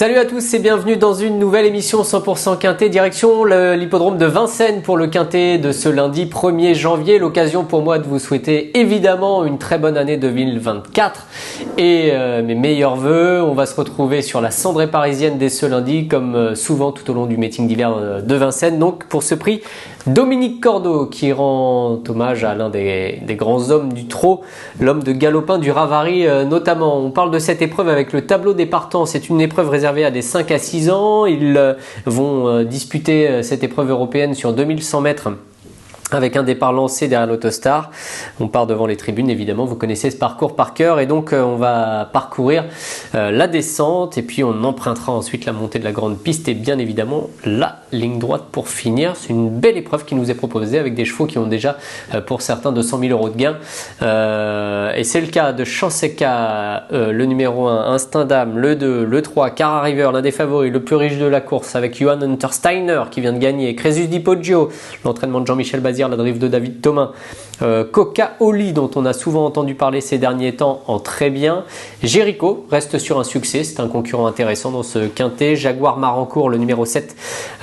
Salut à tous et bienvenue dans une nouvelle émission 100% Quintet, direction l'hippodrome de Vincennes pour le Quintet de ce lundi 1er janvier. L'occasion pour moi de vous souhaiter évidemment une très bonne année 2024 et mes meilleurs vœux. On va se retrouver sur la cendrée parisienne dès ce lundi comme souvent tout au long du meeting d'hiver de Vincennes. Donc pour ce prix, Dominique Cordeau qui rend hommage à l'un des grands hommes du trot, l'homme de Galopin du Ravary notamment. On parle de cette épreuve avec le tableau des partants. C'est une épreuve réservée à des 5 à 6 ans. Ils vont disputer cette épreuve européenne sur 2100 mètres. Avec un départ lancé derrière l'Autostar. On part devant les tribunes, évidemment, vous connaissez ce parcours par cœur et donc on va parcourir la descente et puis on empruntera ensuite la montée de la grande piste et bien évidemment la ligne droite pour finir. C'est une belle épreuve qui nous est proposée avec des chevaux qui ont déjà pour certains 200 000 euros de gains et c'est le cas de Chanseca, le numéro 1, Instinct d'âme, le 2, le 3, Cara River, l'un des favoris, le plus riche de la course avec Johan Untersteiner qui vient de gagner, Crésus Di Poggio, l'entraînement de Jean-Michel Bazir, la drive de David Thomas, Coca Oli dont on a souvent entendu parler ces derniers temps en très bien, Jericho reste sur un succès, c'est un concurrent intéressant dans ce quintet, Jaguar Marancourt le numéro 7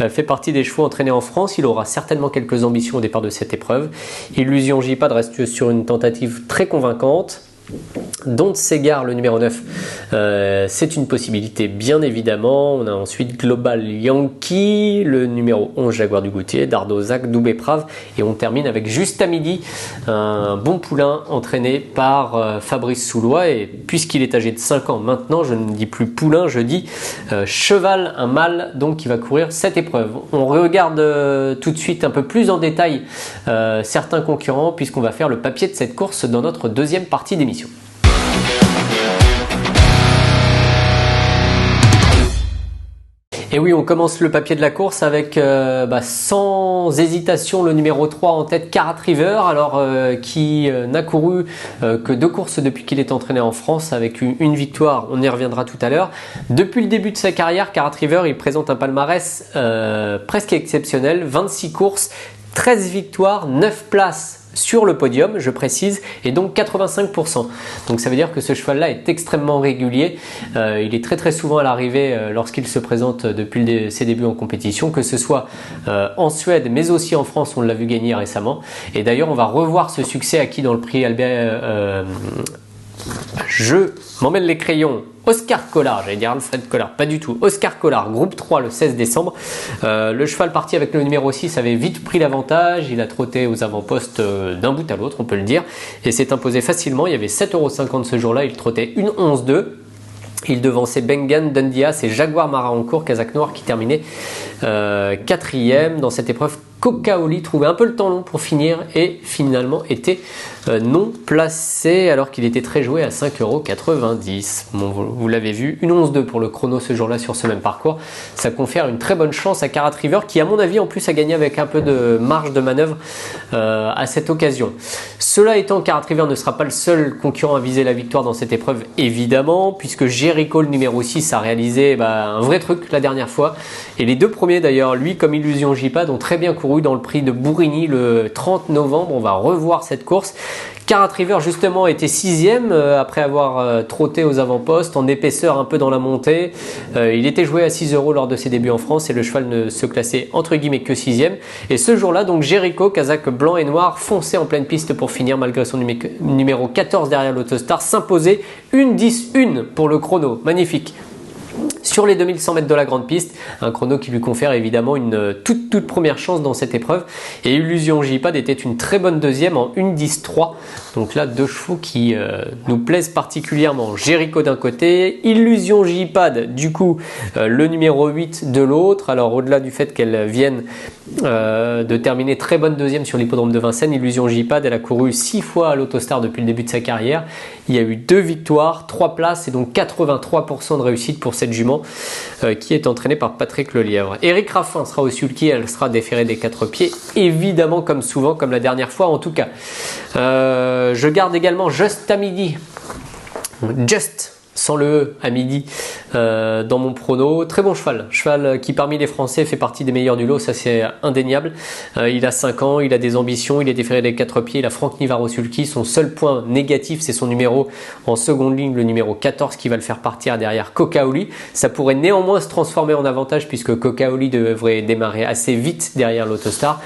fait partie des chevaux entraînés en France, il aura certainement quelques ambitions au départ de cette épreuve, Illusion J-Pad reste sur une tentative très convaincante. Don't Segar le numéro 9 c'est une possibilité bien évidemment. On a ensuite Global Yankee le numéro 11 Jaguar du Goutier, Dardozac, Doubé Prave et on termine avec Juste à midi un bon poulain entraîné par Fabrice Soulois et puisqu'il est âgé de 5 ans maintenant je ne dis plus poulain, je dis cheval, un mâle donc qui va courir cette épreuve. On regarde tout de suite un peu plus en détail certains concurrents puisqu'on va faire le papier de cette course dans notre deuxième partie d'émission. Et oui, on commence le papier de la course avec sans hésitation le numéro 3 en tête, Carat River, alors qui n'a couru que 2 courses depuis qu'il est entraîné en France avec une victoire, on y reviendra tout à l'heure. Depuis le début de sa carrière, Carat River il présente un palmarès presque exceptionnel, 26 courses, 13 victoires, 9 places sur le podium, je précise, et donc 85%. Donc ça veut dire que ce cheval-là est extrêmement régulier. Il est très souvent à l'arrivée lorsqu'il se présente depuis ses débuts en compétition, que ce soit en Suède, mais aussi en France, on l'a vu gagner récemment. Et d'ailleurs, on va revoir ce succès acquis dans le prix Albert. Je m'emmène les crayons. Oscar Collard, j'allais dire Alfred Collard, pas du tout. Oscar Collard, groupe 3 le 16 décembre. Le cheval parti avec le numéro 6 avait vite pris l'avantage. Il a trotté aux avant-postes d'un bout à l'autre, on peut le dire. Et s'est imposé facilement. Il y avait 7,50 € ce jour-là. Il trottait une 11-2. Il devançait Bengan, Dundias et Jaguar Marancourt, Kazakh Noir qui terminait 4e dans cette épreuve. Coca-Oli trouvait un peu le temps long pour finir et finalement était non placé alors qu'il était très joué à 5,90 €. Bon, vous l'avez vu, une 11-2 pour le chrono ce jour-là sur ce même parcours. Ça confère une très bonne chance à Carat River qui à mon avis en plus a gagné avec un peu de marge de manœuvre à cette occasion. Cela étant, Carat River ne sera pas le seul concurrent à viser la victoire dans cette épreuve évidemment puisque Jericho le numéro 6 a réalisé un vrai truc la dernière fois et les deux premiers d'ailleurs, lui comme Illusion J-Pad ont très bien couru dans le prix de Bourigny le 30 novembre. On va revoir cette course. Carat River justement était 6e après avoir trotté aux avant-postes en épaisseur un peu dans la montée. Il était joué à 6 € lors de ses débuts en France et le cheval ne se classait entre guillemets que 6e. Et ce jour-là, donc Jericho, Kazakh blanc et noir, fonçait en pleine piste pour finir malgré son numéro 14 derrière l'Autostar, s'imposer une 10-1 pour le chrono. Magnifique. Sur les 2100 mètres de la grande piste, un chrono qui lui confère évidemment une toute première chance dans cette épreuve. Et Illusion J-Pad était une très bonne deuxième en 1-10-3. Donc là, deux chevaux qui nous plaisent particulièrement. Jericho d'un côté, Illusion J-Pad du coup le numéro 8 de l'autre. Alors au-delà du fait qu'elle vienne de terminer très bonne deuxième sur l'hippodrome de Vincennes, Illusion J-Pad, elle a couru 6 fois à l'Autostar depuis le début de sa carrière. Il y a eu 2 victoires, 3 places et donc 83% de réussite pour cette jument qui est entraînée par Patrick Lelièvre. Eric Raffin sera au sulky, elle sera déférée des 4 pieds, évidemment comme souvent, comme la dernière fois en tout cas. Je garde également Just à midi. Just sans le E à midi dans mon prono. Très bon cheval qui parmi les Français fait partie des meilleurs du lot, ça c'est indéniable. Il a 5 ans, il a des ambitions, il est déféré des 4 pieds, il a Franck Nivard-Sulky. Son seul point négatif c'est son numéro en seconde ligne, le numéro 14 qui va le faire partir derrière Coca-Oli. Ça pourrait néanmoins se transformer en avantage puisque Coca-Oli devrait démarrer assez vite derrière l'Autostar.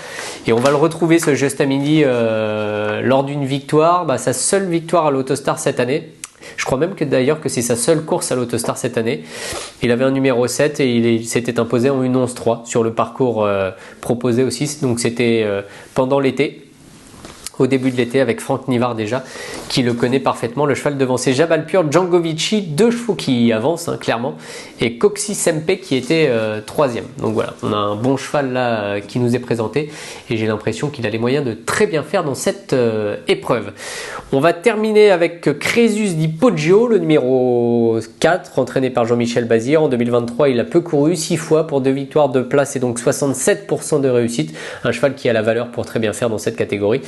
Et on va le retrouver ce Just à midi lors d'une victoire, sa seule victoire à l'Autostar cette année. Je crois même que c'est sa seule course à l'Autostar cette année. Il avait un numéro 7 et il s'était imposé en 1:11.3 sur le parcours proposé aussi. Donc c'était pendant l'été, au début de l'été, avec Franck Nivard déjà, qui le connaît parfaitement. Le cheval devant c'est Jabalpur, Djangovici, 2 chevaux qui avancent clairement, et Coxy Sempe qui était 3e. Donc voilà, on a un bon cheval là qui nous est présenté et j'ai l'impression qu'il a les moyens de très bien faire dans cette épreuve. On va terminer avec Crésus di Poggio, le numéro 4, entraîné par Jean-Michel Bazir. En 2023, il a peu couru, 6 fois pour 2 victoires, 2 places et donc 67% de réussite. Un cheval qui a la valeur pour très bien faire dans cette catégorie.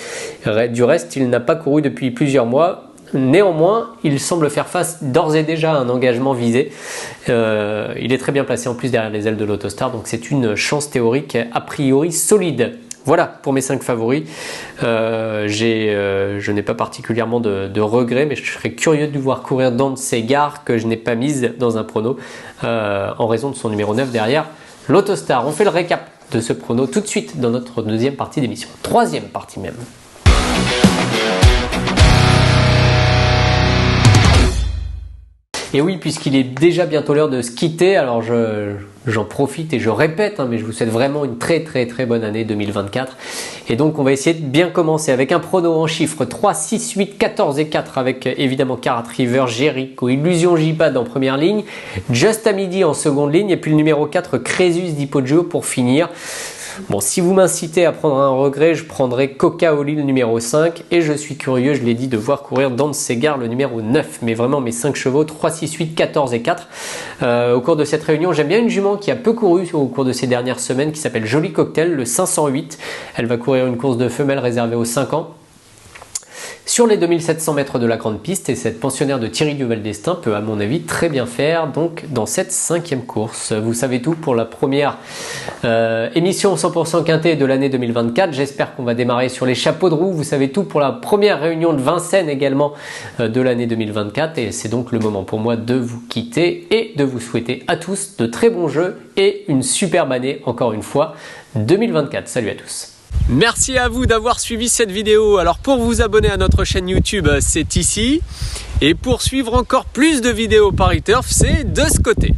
Du reste, il n'a pas couru depuis plusieurs mois. Néanmoins, il semble faire face d'ores et déjà à un engagement visé. Il est très bien placé en plus derrière les ailes de l'Autostar, donc c'est une chance théorique a priori solide. Voilà pour mes 5 favoris. Je n'ai pas particulièrement de regrets, mais je serais curieux de voir courir dans ces gares que je n'ai pas mises dans un prono en raison de son numéro 9 derrière l'Autostar. On fait le récap de ce prono tout de suite dans notre deuxième partie d'émission. Troisième partie même. Et oui, puisqu'il est déjà bientôt l'heure de se quitter, alors j'en profite et je répète, mais je vous souhaite vraiment une très bonne année 2024. Et donc on va essayer de bien commencer avec un prono en chiffres 3, 6, 8, 14 et 4 avec évidemment Karat River, Jericho, Illusion J-Pad en première ligne, Just à midi en seconde ligne et puis le numéro 4 Crésus di Poggio pour finir. Bon, si vous m'incitez à prendre un regret, je prendrai Coca-Oli le numéro 5 et je suis curieux, je l'ai dit, de voir courir dans ces gares le numéro 9. Mais vraiment mes 5 chevaux, 3, 6, 8, 14 et 4. Au cours de cette réunion, j'aime bien une jument qui a peu couru au cours de ces dernières semaines qui s'appelle Joli Cocktail, le 508. Elle va courir une course de femelle réservée aux 5 ans. Sur les 2700 mètres de la grande piste, et cette pensionnaire de Thierry Duval d'Estaing peut à mon avis très bien faire donc dans cette 5e course. Vous savez tout pour la première émission 100% quintet de l'année 2024. J'espère qu'on va démarrer sur les chapeaux de roue. Vous savez tout pour la première réunion de Vincennes également de l'année 2024 et c'est donc le moment pour moi de vous quitter et de vous souhaiter à tous de très bons jeux et une superbe année encore une fois 2024. Salut à tous. Merci à vous d'avoir suivi cette vidéo. Alors pour vous abonner à notre chaîne YouTube, c'est ici. Et pour suivre encore plus de vidéos Paris Turf, c'est de ce côté.